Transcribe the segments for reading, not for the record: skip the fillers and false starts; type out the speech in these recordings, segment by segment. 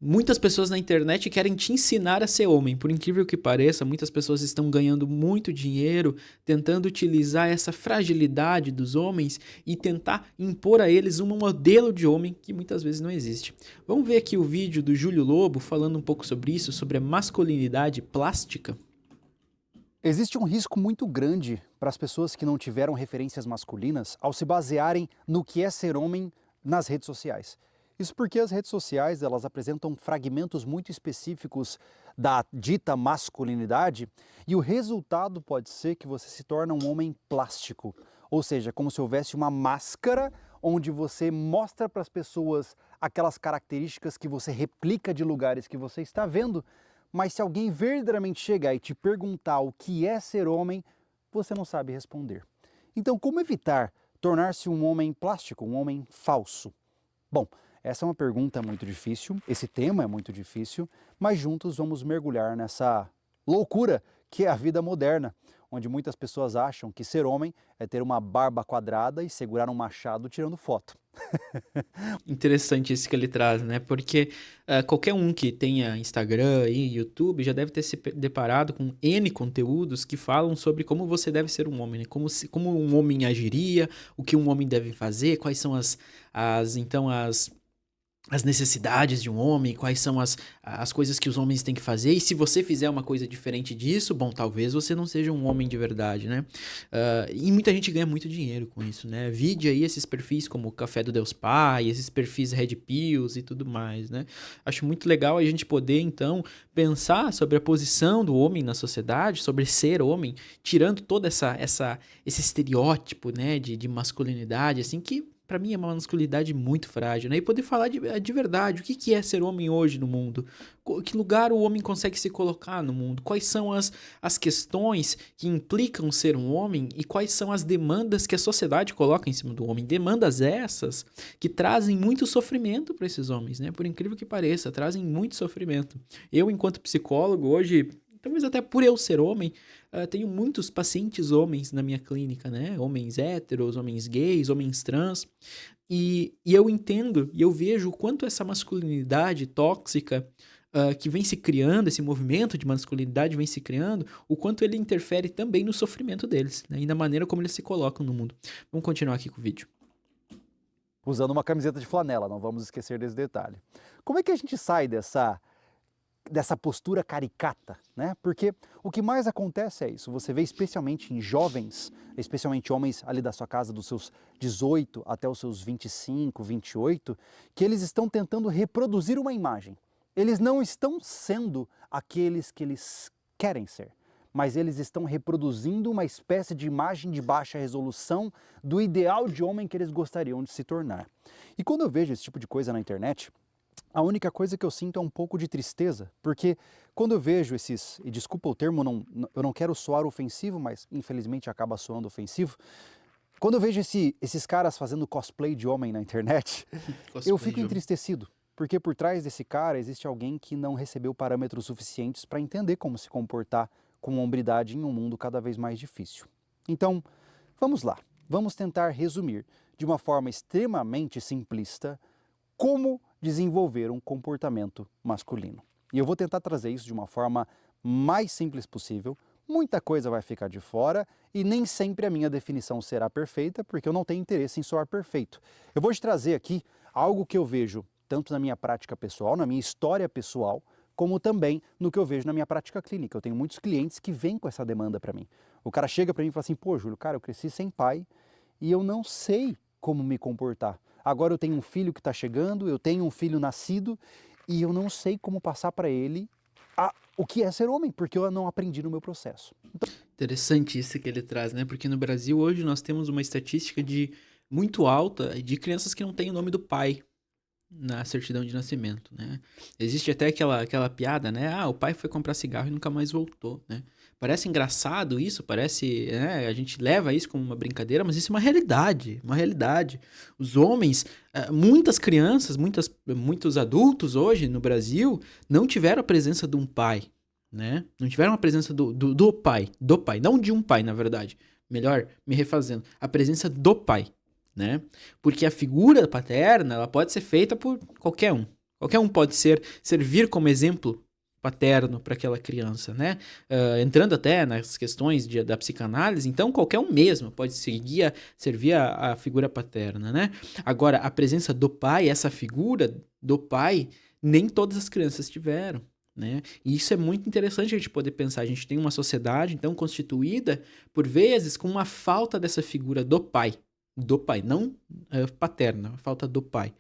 Muitas pessoas na internet querem te ensinar a ser homem. Por incrível que pareça, muitas pessoas estão ganhando muito dinheiro tentando utilizar essa fragilidade dos homens e tentar impor a eles um modelo de homem que muitas vezes não existe. Vamos ver aqui o vídeo do Júlio Lobo falando um pouco sobre isso, sobre a masculinidade plástica. Existe um risco muito grande para as pessoas que não tiveram referências masculinas ao se basearem no que é ser homem nas redes sociais. Isso porque as redes sociais, elas apresentam fragmentos muito específicos da dita masculinidade e o resultado pode ser que você se torne um homem plástico, ou seja, como se houvesse uma máscara onde você mostra para as pessoas aquelas características que você replica de lugares que você está vendo, mas se alguém verdadeiramente chegar e te perguntar o que é ser homem, você não sabe responder. Então, como evitar tornar-se um homem plástico, um homem falso? Bom, essa é uma pergunta muito difícil, esse tema é muito difícil, mas juntos vamos mergulhar nessa loucura que é a vida moderna, onde muitas pessoas acham que ser homem é ter uma barba quadrada e segurar um machado tirando foto. Interessante isso que ele traz, né? Porque qualquer um que tenha Instagram e YouTube já deve ter se deparado com N conteúdos que falam sobre como você deve ser um homem, né? Como um homem agiria, o que um homem deve fazer, quais são as necessidades de um homem, quais são as coisas que os homens têm que fazer, e se você fizer uma coisa diferente disso, bom, talvez você não seja um homem de verdade, né? E muita gente ganha muito dinheiro com isso, né? Vide aí esses perfis como o Café do Deus Pai, esses perfis Red Pills e tudo mais, né? Acho muito legal a gente poder, então, pensar sobre a posição do homem na sociedade, sobre ser homem, tirando todo esse estereótipo, né, de masculinidade, assim, que pra mim é uma masculinidade muito frágil, né? E poder falar de verdade, o que é ser homem hoje no mundo? Que lugar o homem consegue se colocar no mundo? Quais são as questões que implicam ser um homem e quais são as demandas que a sociedade coloca em cima do homem? Demandas essas que trazem muito sofrimento para esses homens, né? Por incrível que pareça, trazem muito sofrimento. Eu, enquanto psicólogo, hoje, talvez até por eu ser homem, tenho muitos pacientes homens na minha clínica, né? Homens héteros, homens gays, homens trans. E eu entendo e eu vejo o quanto essa masculinidade tóxica que vem se criando, esse movimento de masculinidade vem se criando, o quanto ele interfere também no sofrimento deles, né? E na maneira como eles se colocam no mundo. Vamos continuar aqui com o vídeo. Usando uma camiseta de flanela, não vamos esquecer desse detalhe. Como é que a gente sai dessa postura caricata, né? Porque o que mais acontece é isso, você vê especialmente em jovens, especialmente homens ali da sua casa dos seus 18 até os seus 25, 28, que eles estão tentando reproduzir uma imagem. Eles não estão sendo aqueles que eles querem ser, mas eles estão reproduzindo uma espécie de imagem de baixa resolução do ideal de homem que eles gostariam de se tornar. E quando eu vejo esse tipo de coisa na internet, a única coisa que eu sinto é um pouco de tristeza, porque quando eu vejo e desculpa o termo, eu não quero soar ofensivo, mas infelizmente acaba soando ofensivo, quando eu vejo esses caras fazendo cosplay de homem na internet, eu Cosplay fico de homem. entristecido, porque por trás desse cara existe alguém que não recebeu parâmetros suficientes para entender como se comportar com hombridade em um mundo cada vez mais difícil. Então, vamos lá, vamos tentar resumir de uma forma extremamente simplista como desenvolver um comportamento masculino. E eu vou tentar trazer isso de uma forma mais simples possível. Muita coisa vai ficar de fora e nem sempre a minha definição será perfeita, porque eu não tenho interesse em soar perfeito. Eu vou te trazer aqui algo que eu vejo tanto na minha prática pessoal, na minha história pessoal, como também no que eu vejo na minha prática clínica. Eu tenho muitos clientes que vêm com essa demanda para mim. O cara chega para mim e fala assim: pô, Júlio, cara, eu cresci sem pai e eu não sei como me comportar. Agora eu tenho um filho que está chegando, eu tenho um filho nascido e eu não sei como passar para ele o que é ser homem, porque eu não aprendi no meu processo. Interessante isso que ele traz, né? Porque no Brasil hoje nós temos uma estatística de muito alta de crianças que não têm o nome do pai na certidão de nascimento, né? Existe até aquela piada, né? Ah, o pai foi comprar cigarro e nunca mais voltou, né? Parece engraçado isso, parece, né? A gente leva isso como uma brincadeira, mas isso é uma realidade, uma realidade. Os homens, muitas crianças, muitos adultos hoje no Brasil não tiveram a presença de um pai, né? Não tiveram a presença do pai, não de um pai, na verdade. Melhor, me refazendo, a presença do pai, né? Porque a figura paterna, ela pode ser feita por qualquer um, Qualquer um pode servir como exemplo paterno para aquela criança, né? Entrando até nas questões da psicanálise, então qualquer um mesmo pode servir a figura paterna, né? Agora, a presença do pai, essa figura do pai, nem todas as crianças tiveram, né? E isso é muito interessante a gente poder pensar. A gente tem uma sociedade, então, constituída, por vezes, com uma falta dessa figura do pai, não paterna, a falta do pai.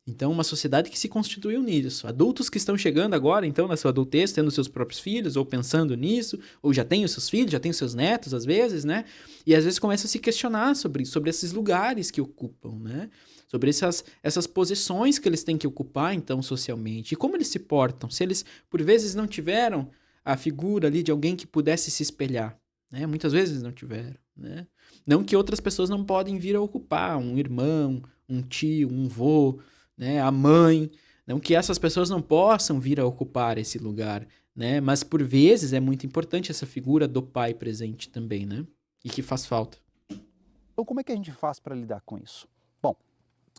Então, uma sociedade que se constituiu nisso. Adultos que estão chegando agora, então, na sua adultez, tendo seus próprios filhos, ou pensando nisso, ou já têm os seus filhos, já têm os seus netos, às vezes, né? E às vezes começam a se questionar sobre esses lugares que ocupam, né? Sobre essas posições que eles têm que ocupar, então, socialmente. E como eles se portam. Se eles, por vezes, não tiveram a figura ali de alguém que pudesse se espelhar, né? Muitas vezes não tiveram, né? Não que outras pessoas não podem vir a ocupar, um irmão, um tio, um vô, né, a mãe, não que essas pessoas não possam vir a ocupar esse lugar, né, mas por vezes é muito importante essa figura do pai presente também, né, e que faz falta. Então, como é que a gente faz para lidar com isso? Bom,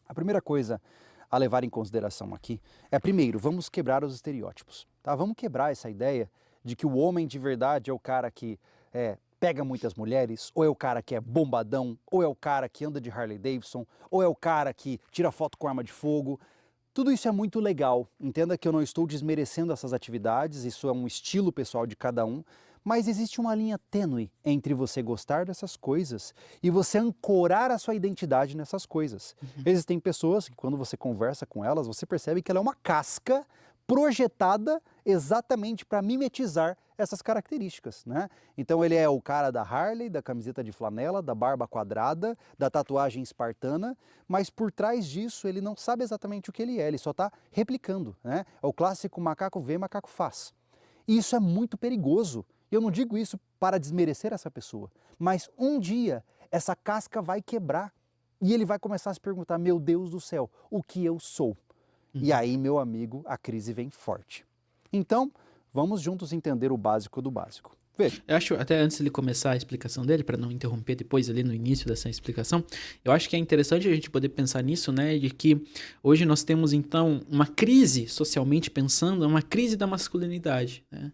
a primeira coisa a levar em consideração aqui é, primeiro, vamos quebrar os estereótipos, tá? Vamos quebrar essa ideia de que o homem de verdade é o cara que pega muitas mulheres, ou é o cara que é bombadão, ou é o cara que anda de Harley Davidson, ou é o cara que tira foto com arma de fogo. Tudo isso é muito legal. Entenda que eu não estou desmerecendo essas atividades, isso é um estilo pessoal de cada um, mas existe uma linha tênue entre você gostar dessas coisas e você ancorar a sua identidade nessas coisas. Existem pessoas que, quando você conversa com elas, você percebe que ela é uma casca projetada exatamente para mimetizar essas características, né? Então ele é o cara da Harley, da camiseta de flanela, da barba quadrada, da tatuagem espartana, mas por trás disso ele não sabe exatamente o que ele é, ele só está replicando, né? É o clássico macaco vê, macaco faz. E isso é muito perigoso. Eu não digo isso para desmerecer essa pessoa, mas um dia essa casca vai quebrar e ele vai começar a se perguntar, meu Deus do céu, o que eu sou? E aí, meu amigo, a crise vem forte. Então, vamos juntos entender o básico do básico. Veja. Eu acho, até antes de ele começar a explicação dele, para não interromper depois ali no início dessa explicação, eu acho que é interessante a gente poder pensar nisso, né, de que hoje nós temos, então, uma crise, socialmente pensando, uma crise da masculinidade, né?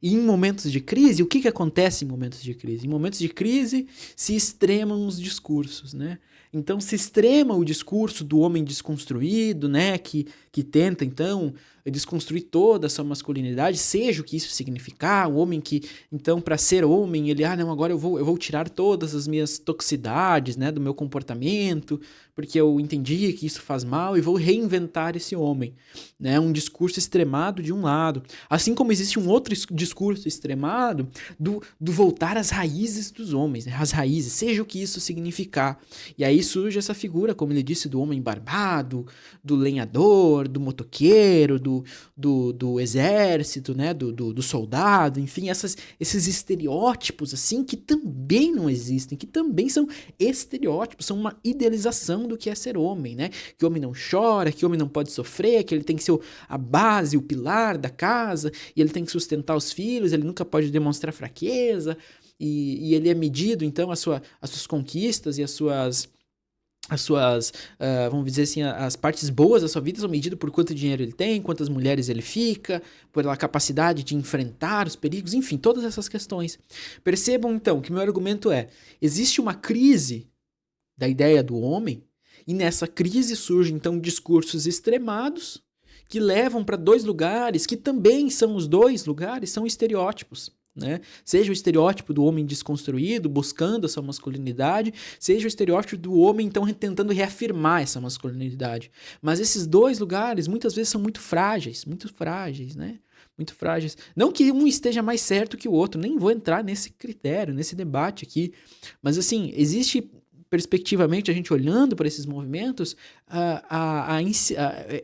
E em momentos de crise, o que acontece em momentos de crise? Em momentos de crise se extremam os discursos, né? Então se extrema o discurso do homem desconstruído, né? Que tenta, então, desconstruir toda a sua masculinidade, seja o que isso significar, o homem que, então, para ser homem, ele, não, agora eu vou tirar todas as minhas toxicidades, né, do meu comportamento, porque eu entendi que isso faz mal e vou reinventar esse homem, né? Um discurso extremado de um lado. Assim como existe um outro discurso extremado do voltar às raízes dos homens, né? As raízes, seja o que isso significar. E aí surge essa figura, como ele disse, do homem barbado, do lenhador, do motoqueiro, do exército, né? Do soldado, enfim, esses estereótipos assim que também não existem, que também são estereótipos, são uma idealização do que é ser homem, né? Que o homem não chora, que o homem não pode sofrer, que ele tem que ser a base, o pilar da casa, e ele tem que sustentar os filhos, ele nunca pode demonstrar fraqueza, e ele é medido, então, as suas conquistas e as suas vamos dizer assim, as partes boas da sua vida são medidas por quanto dinheiro ele tem, quantas mulheres ele fica, pela capacidade de enfrentar os perigos, enfim, todas essas questões. Percebam, então, que meu argumento é, existe uma crise da ideia do homem, e nessa crise surgem, então, discursos extremados que levam para dois lugares, que também são os dois lugares, são estereótipos. Né? Seja o estereótipo do homem desconstruído, buscando a sua masculinidade, seja o estereótipo do homem, então, tentando reafirmar essa masculinidade. Mas esses dois lugares, muitas vezes, são muito frágeis, né? Muito frágeis. Não que um esteja mais certo que o outro, nem vou entrar nesse critério, nesse debate aqui. Mas, assim, existe, perspectivamente, a gente olhando para esses movimentos,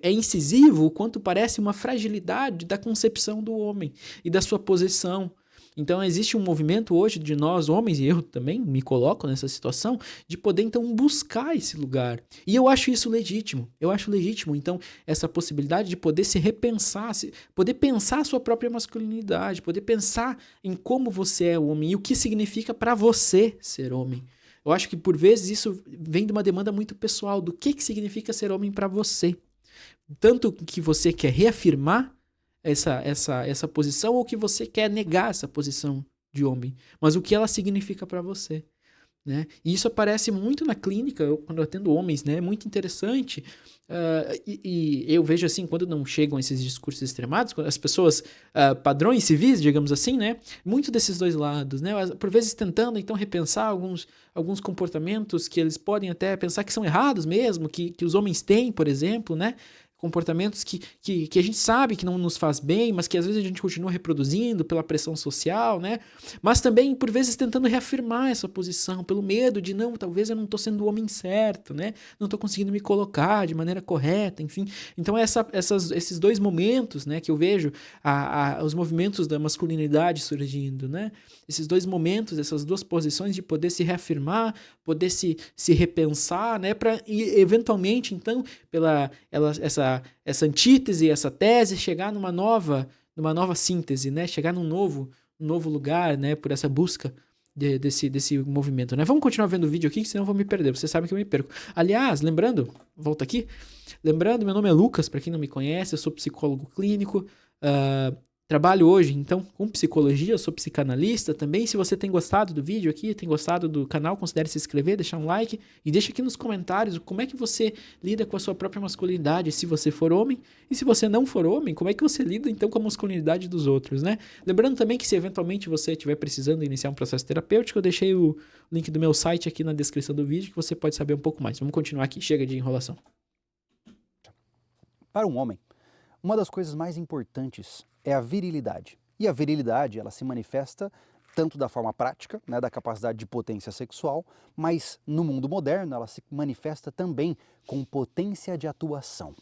é incisivo o quanto parece uma fragilidade da concepção do homem e da sua posição. Então existe um movimento hoje de nós, homens, e eu também me coloco nessa situação, de poder então buscar esse lugar. E eu acho isso legítimo. Então, essa possibilidade de poder se repensar, poder pensar a sua própria masculinidade, poder pensar em como você é homem e o que significa para você ser homem. Eu acho que por vezes isso vem de uma demanda muito pessoal do que significa ser homem para você. tanto que você quer reafirmar essa posição ou que você quer negar essa posição de homem, mas o que ela significa para você. Né? E isso aparece muito na clínica, quando eu atendo homens, né? É muito interessante. E eu vejo assim, quando não chegam esses discursos extremados, quando as pessoas, padrões civis, digamos assim, né? Muito desses dois lados, né? Por vezes tentando, então, repensar alguns comportamentos que eles podem até pensar que são errados mesmo, que os homens têm, por exemplo, né? Comportamentos que a gente sabe que não nos faz bem, mas que às vezes a gente continua reproduzindo pela pressão social, né? Mas também, por vezes, tentando reafirmar essa posição, pelo medo de, não, talvez eu não estou sendo o homem certo, né? Não estou conseguindo me colocar de maneira correta, enfim. Então, esses dois momentos, né, que eu vejo os movimentos da masculinidade surgindo, né? Esses dois momentos, essas duas posições de poder se reafirmar, poder se repensar, né? Para, eventualmente, então, essa antítese, essa tese, chegar numa nova síntese, né? Chegar num novo lugar, né? Por essa busca desse movimento, né? Vamos continuar vendo o vídeo aqui, que senão eu vou me perder. Você sabe que eu me perco. Aliás, lembrando, volta aqui. Lembrando, meu nome é Lucas, para quem não me conhece, eu sou psicólogo clínico. Trabalho hoje, então, com psicologia, eu sou psicanalista também. Se você tem gostado do vídeo aqui, tem gostado do canal, considere se inscrever, deixar um like e deixa aqui nos comentários como é que você lida com a sua própria masculinidade, se você for homem. E se você não for homem, como é que você lida, então, com a masculinidade dos outros, né? Lembrando também que se eventualmente você estiver precisando iniciar um processo terapêutico, eu deixei o link do meu site aqui na descrição do vídeo, que você pode saber um pouco mais. Vamos continuar aqui, chega de enrolação. Para um homem, uma das coisas mais importantes é a virilidade. E a virilidade, ela se manifesta tanto da forma prática, né, da capacidade de potência sexual, mas no mundo moderno ela se manifesta também com potência de atuação.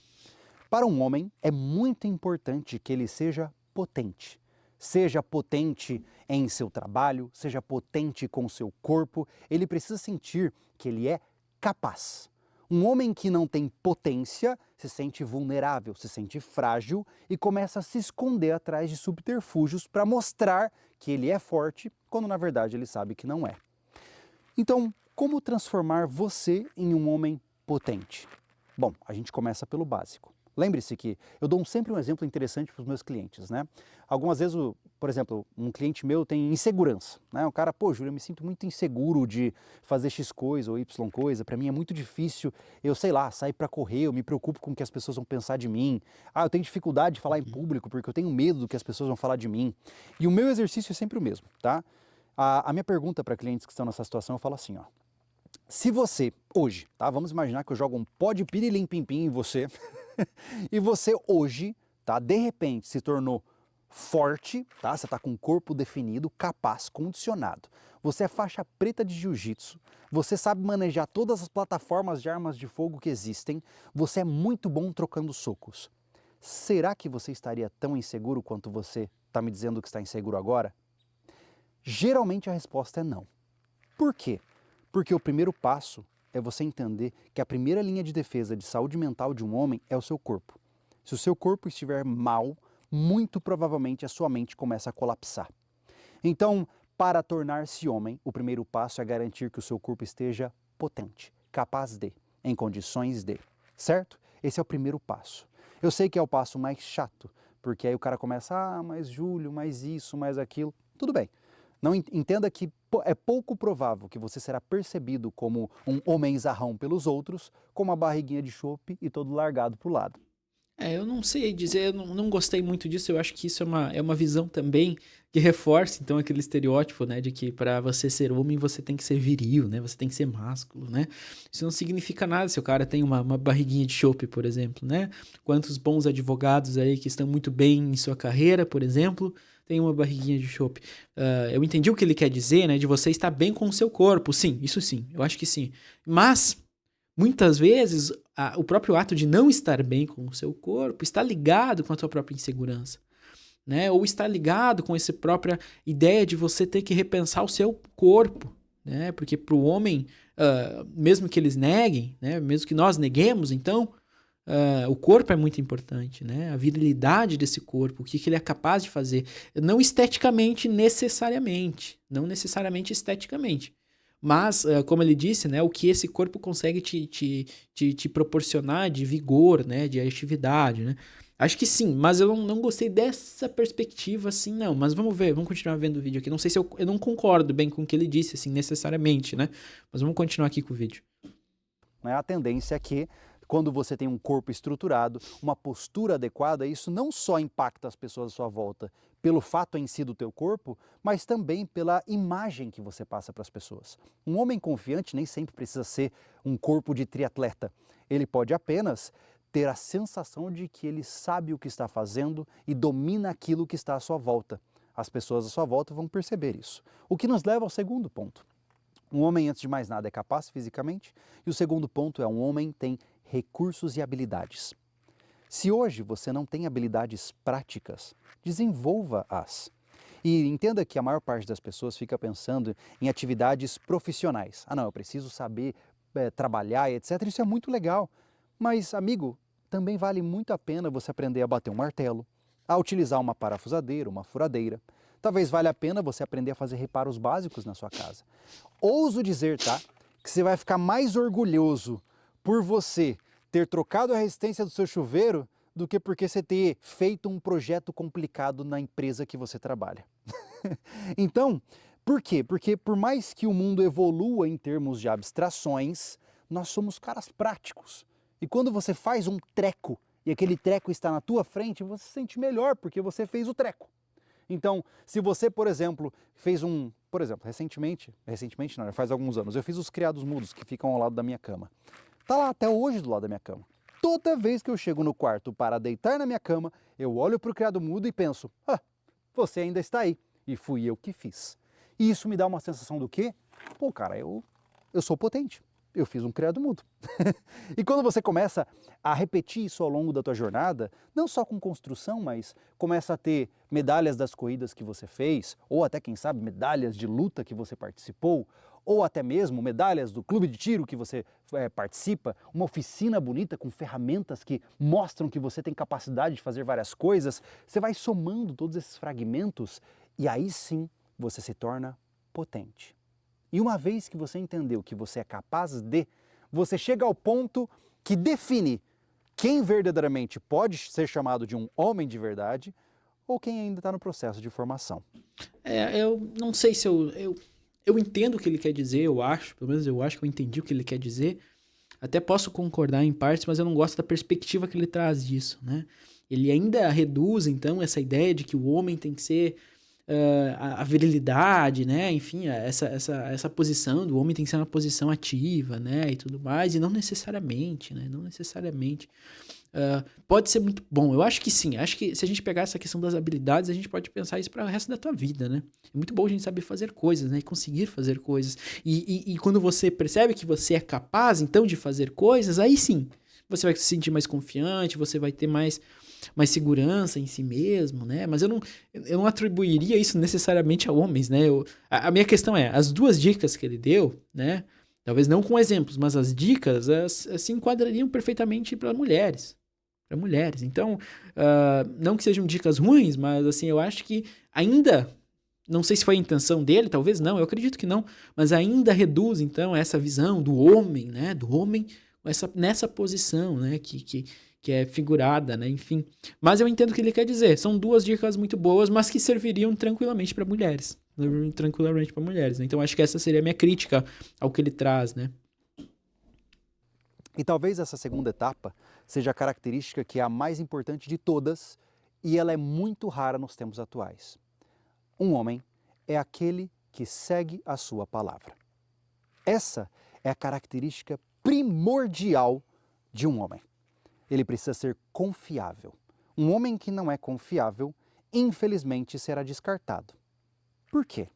Para um homem, é muito importante que ele seja potente. Seja potente em seu trabalho, seja potente com seu corpo, ele precisa sentir que ele é capaz. Um homem que não tem potência se sente vulnerável, se sente frágil e começa a se esconder atrás de subterfúgios para mostrar que ele é forte, quando na verdade ele sabe que não é. Então, como transformar você em um homem potente? Bom, a gente começa pelo básico. Lembre-se que eu dou sempre um exemplo interessante para os meus clientes, né? Algumas vezes, por exemplo, um cliente meu tem insegurança, né? O cara, pô, Júlio, eu me sinto muito inseguro de fazer X coisa ou Y coisa, para mim é muito difícil, eu sei lá, sair para correr, eu me preocupo com o que as pessoas vão pensar de mim. Eu tenho dificuldade de falar em público porque eu tenho medo do que as pessoas vão falar de mim. E o meu exercício é sempre o mesmo, tá? A minha pergunta para clientes que estão nessa situação, eu falo assim, ó. Se você, hoje, tá? Vamos imaginar que eu jogo um pó de pirilim-pim-pim em você, e você hoje, tá? De repente se tornou forte, tá? Você está com um corpo definido, capaz, condicionado. Você é faixa preta de jiu-jitsu, você sabe manejar todas as plataformas de armas de fogo que existem, você é muito bom trocando socos. Será que você estaria tão inseguro quanto você está me dizendo que está inseguro agora? Geralmente a resposta é não. Por quê? Porque o primeiro passo é você entender que a primeira linha de defesa de saúde mental de um homem é o seu corpo. Se o seu corpo estiver mal, muito provavelmente a sua mente começa a colapsar. Então, para tornar-se homem, o primeiro passo é garantir que o seu corpo esteja potente, capaz de, em condições de, certo? Esse é o primeiro passo. Eu sei que é o passo mais chato, porque aí o cara começa, mas Júlio, mais isso, mais aquilo. Tudo bem. Não entenda que é pouco provável que você será percebido como um homenzarrão pelos outros, com uma barriguinha de chope e todo largado pro lado. Eu não sei dizer, eu não gostei muito disso, eu acho que isso é uma visão também que reforça, então, aquele estereótipo, né, de que para você ser homem, você tem que ser viril, né, você tem que ser másculo, né, isso não significa nada se o cara tem uma barriguinha de chope, por exemplo, né, quantos bons advogados aí que estão muito bem em sua carreira, por exemplo, tem uma barriguinha de chope. Eu entendi o que ele quer dizer, né, de você estar bem com o seu corpo, sim, isso sim, eu acho que sim, mas muitas vezes, o próprio ato de não estar bem com o seu corpo está ligado com a sua própria insegurança, né? Ou está ligado com essa própria ideia de você ter que repensar o seu corpo, né? Porque para o homem, mesmo que eles neguem, né? Mesmo que nós neguemos, então, o corpo é muito importante, né? A virilidade desse corpo, o que ele é capaz de fazer, não esteticamente necessariamente, não necessariamente esteticamente, Mas, como ele disse, né, o que esse corpo consegue te proporcionar de vigor, né, de atividade, né? Acho que sim, mas eu não gostei dessa perspectiva, assim, não. Mas vamos ver, vamos continuar vendo o vídeo aqui. Não sei se eu não concordo bem com o que ele disse, assim, necessariamente, né? Mas vamos continuar aqui com o vídeo. Né? A tendência é que, quando você tem um corpo estruturado, uma postura adequada, isso não só impacta as pessoas à sua volta pelo fato em si do teu corpo, mas também pela imagem que você passa para as pessoas. Um homem confiante nem sempre precisa ser um corpo de triatleta. Ele pode apenas ter a sensação de que ele sabe o que está fazendo e domina aquilo que está à sua volta. As pessoas à sua volta vão perceber isso. O que nos leva ao segundo ponto. Um homem, antes de mais nada, é capaz fisicamente, e o segundo ponto é um homem tem recursos e habilidades. Se hoje você não tem habilidades práticas, desenvolva-as. E entenda que a maior parte das pessoas fica pensando em atividades profissionais. Ah não, eu preciso saber trabalhar, etc. Isso é muito legal. Mas, amigo, também vale muito a pena você aprender a bater um martelo, a utilizar uma parafusadeira, uma furadeira. Talvez valha a pena você aprender a fazer reparos básicos na sua casa. Ouso dizer, tá, que você vai ficar mais orgulhoso por você ter trocado a resistência do seu chuveiro do que porque você ter feito um projeto complicado na empresa que você trabalha. Então, por quê? Porque por mais que o mundo evolua em termos de abstrações, nós somos caras práticos. E quando você faz um treco e aquele treco está na tua frente, você se sente melhor porque você fez o treco. Então, se você, por exemplo, recentemente não, faz alguns anos, eu fiz os criados mudos que ficam ao lado da minha cama. Tá lá até hoje do lado da minha cama. Toda vez que eu chego no quarto para deitar na minha cama, eu olho para o criado mudo e penso, você ainda está aí, e fui eu que fiz. E isso me dá uma sensação do quê? Pô, cara, eu sou potente. Eu fiz um criado mudo. E quando você começa a repetir isso ao longo da tua jornada, não só com construção, mas começa a ter medalhas das corridas que você fez, ou até, quem sabe, medalhas de luta que você participou, ou até mesmo medalhas do clube de tiro que você participa, uma oficina bonita com ferramentas que mostram que você tem capacidade de fazer várias coisas, você vai somando todos esses fragmentos e aí sim você se torna potente. E uma vez que você entendeu que você é capaz de, você chega ao ponto que define quem verdadeiramente pode ser chamado de um homem de verdade ou quem ainda está no processo de formação. Eu não sei se eu entendo o que ele quer dizer, eu acho, pelo menos eu acho que eu entendi o que ele quer dizer. Até posso concordar em partes, mas eu não gosto da perspectiva que ele traz disso, né? Ele ainda reduz, então, essa ideia de que o homem tem que ser a virilidade, né? Enfim, essa posição do homem tem que ser uma posição ativa, né? E tudo mais, e não necessariamente, né? Não necessariamente. Pode ser muito bom. Eu acho que sim. Acho que se a gente pegar essa questão das habilidades, a gente pode pensar isso para o resto da tua vida, né? É muito bom a gente saber fazer coisas, né? E conseguir fazer coisas. E quando você percebe que você é capaz, então, de fazer coisas, aí sim, você vai se sentir mais confiante, você vai ter mais segurança em si mesmo, né? Mas eu não atribuiria isso necessariamente a homens, né? A minha questão é, as duas dicas que ele deu, né? Talvez não com exemplos, mas as dicas se enquadrariam perfeitamente para mulheres. Para mulheres. Então, não que sejam dicas ruins, mas assim, eu acho que ainda, não sei se foi a intenção dele, talvez não, eu acredito que não, mas ainda reduz, então, essa visão do homem, né? Do homem nessa posição, né? Que é figurada, né? Enfim. Mas eu entendo o que ele quer dizer. São duas dicas muito boas, mas que serviriam tranquilamente para mulheres. Tranquilamente para mulheres. Né? Então, acho que essa seria a minha crítica ao que ele traz, né? E talvez essa segunda etapa seja a característica que é a mais importante de todas e ela é muito rara nos tempos atuais. Um homem é aquele que segue a sua palavra. Essa é a característica primordial de um homem. Ele precisa ser confiável. Um homem que não é confiável, infelizmente, será descartado. Por quê?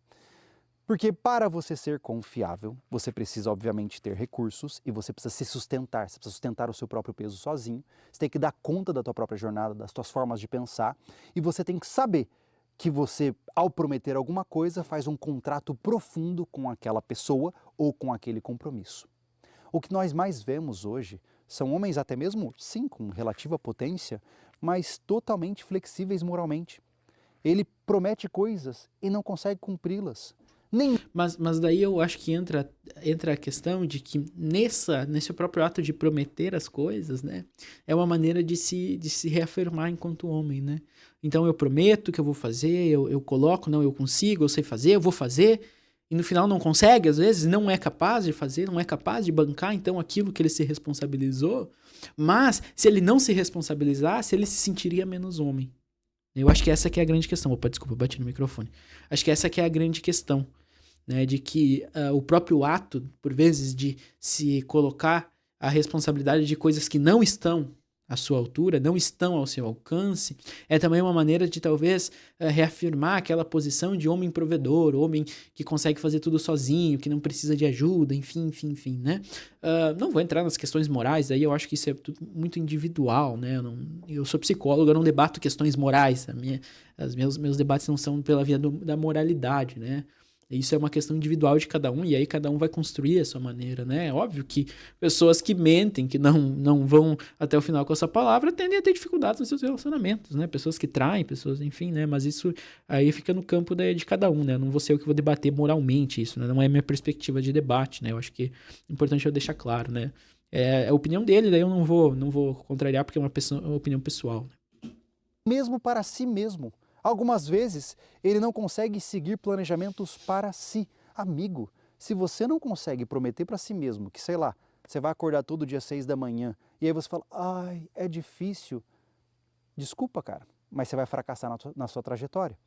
Porque para você ser confiável, você precisa obviamente ter recursos e você precisa se sustentar, você precisa sustentar o seu próprio peso sozinho, você tem que dar conta da tua própria jornada, das tuas formas de pensar e você tem que saber que você, ao prometer alguma coisa, faz um contrato profundo com aquela pessoa ou com aquele compromisso. O que nós mais vemos hoje são homens até mesmo, sim, com relativa potência, mas totalmente flexíveis moralmente. Ele promete coisas e não consegue cumpri-las. Nem Mas daí eu acho que entra a questão de que nesse próprio ato de prometer as coisas, né? É uma maneira de se reafirmar enquanto homem, né? Então eu prometo que eu vou fazer, eu coloco, não, eu consigo, eu sei fazer, eu vou fazer, e no final não consegue, às vezes, não é capaz de fazer, não é capaz de bancar, então, aquilo que ele se responsabilizou. Mas, se ele não se responsabilizasse, ele se sentiria menos homem. Eu acho que essa que é a grande questão. Opa, desculpa, eu bati no microfone. Acho que essa que é a grande questão, né, de que o próprio ato, por vezes, de se colocar a responsabilidade de coisas que não estão à sua altura, não estão ao seu alcance, é também uma maneira de talvez reafirmar aquela posição de homem provedor, homem que consegue fazer tudo sozinho, que não precisa de ajuda, enfim, né? Não vou entrar nas questões morais, aí eu acho que isso é tudo muito individual, né? Eu sou psicólogo, eu não debato questões morais, meus debates não são pela via da moralidade, né? Isso é uma questão individual de cada um, e aí cada um vai construir a sua maneira, né? É óbvio que pessoas que mentem, que não vão até o final com essa palavra, tendem a ter dificuldades nos seus relacionamentos, né? Pessoas que traem, pessoas, enfim, né? Mas isso aí fica no campo de cada um, né? Eu não vou ser eu que vou debater moralmente isso, né? Não é a minha perspectiva de debate, né? Eu acho que é importante eu deixar claro, né? É a opinião dele, daí eu não vou contrariar porque é uma opinião pessoal, né? mesmo para si mesmo. Algumas vezes ele não consegue seguir planejamentos para si. Amigo, se você não consegue prometer para si mesmo que, sei lá, você vai acordar todo dia 6 da manhã e aí você fala, ai, é difícil. Desculpa, cara, mas você vai fracassar na sua trajetória.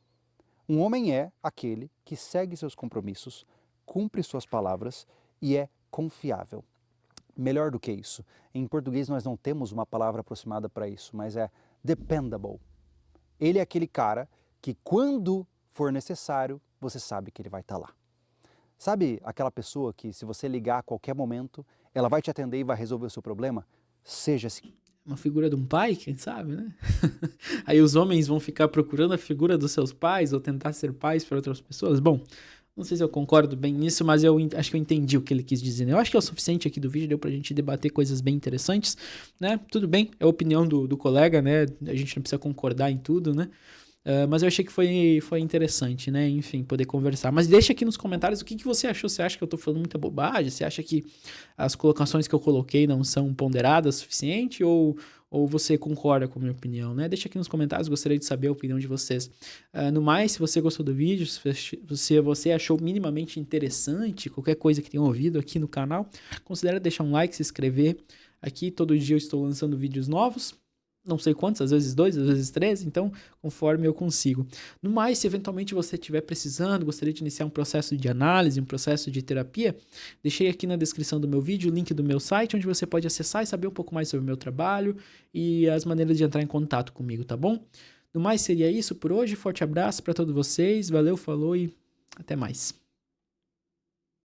Um homem é aquele que segue seus compromissos, cumpre suas palavras e é confiável. Melhor do que isso, em português nós não temos uma palavra aproximada para isso, mas é dependable. Ele é aquele cara que quando for necessário, você sabe que ele vai estar lá. Sabe aquela pessoa que se você ligar a qualquer momento, ela vai te atender e vai resolver o seu problema? Seja assim. Uma figura de um pai, quem sabe, né? Aí os homens vão ficar procurando a figura dos seus pais ou tentar ser pais para outras pessoas. Bom, não sei se eu concordo bem nisso, mas eu acho que eu entendi o que ele quis dizer, né? Eu acho que é o suficiente aqui do vídeo, deu pra gente debater coisas bem interessantes, né? Tudo bem, é a opinião do colega, né? A gente não precisa concordar em tudo, né? Mas eu achei que foi interessante, né? Enfim, poder conversar. Mas deixa aqui nos comentários o que você achou. Você acha que eu tô falando muita bobagem? Você acha que as colocações que eu coloquei não são ponderadas o suficiente? Ou você concorda com a minha opinião, né? Deixa aqui nos comentários, gostaria de saber a opinião de vocês. No mais, se você gostou do vídeo, se você achou minimamente interessante qualquer coisa que tenha ouvido aqui no canal, considere deixar um like, se inscrever. Aqui todo dia eu estou lançando vídeos novos. Não sei quantos, às vezes 2, às vezes 3, então conforme eu consigo. No mais, se eventualmente você estiver precisando, gostaria de iniciar um processo de análise, um processo de terapia, deixei aqui na descrição do meu vídeo o link do meu site, onde você pode acessar e saber um pouco mais sobre o meu trabalho e as maneiras de entrar em contato comigo, tá bom? No mais, seria isso por hoje. Forte abraço para todos vocês, valeu, falou e até mais.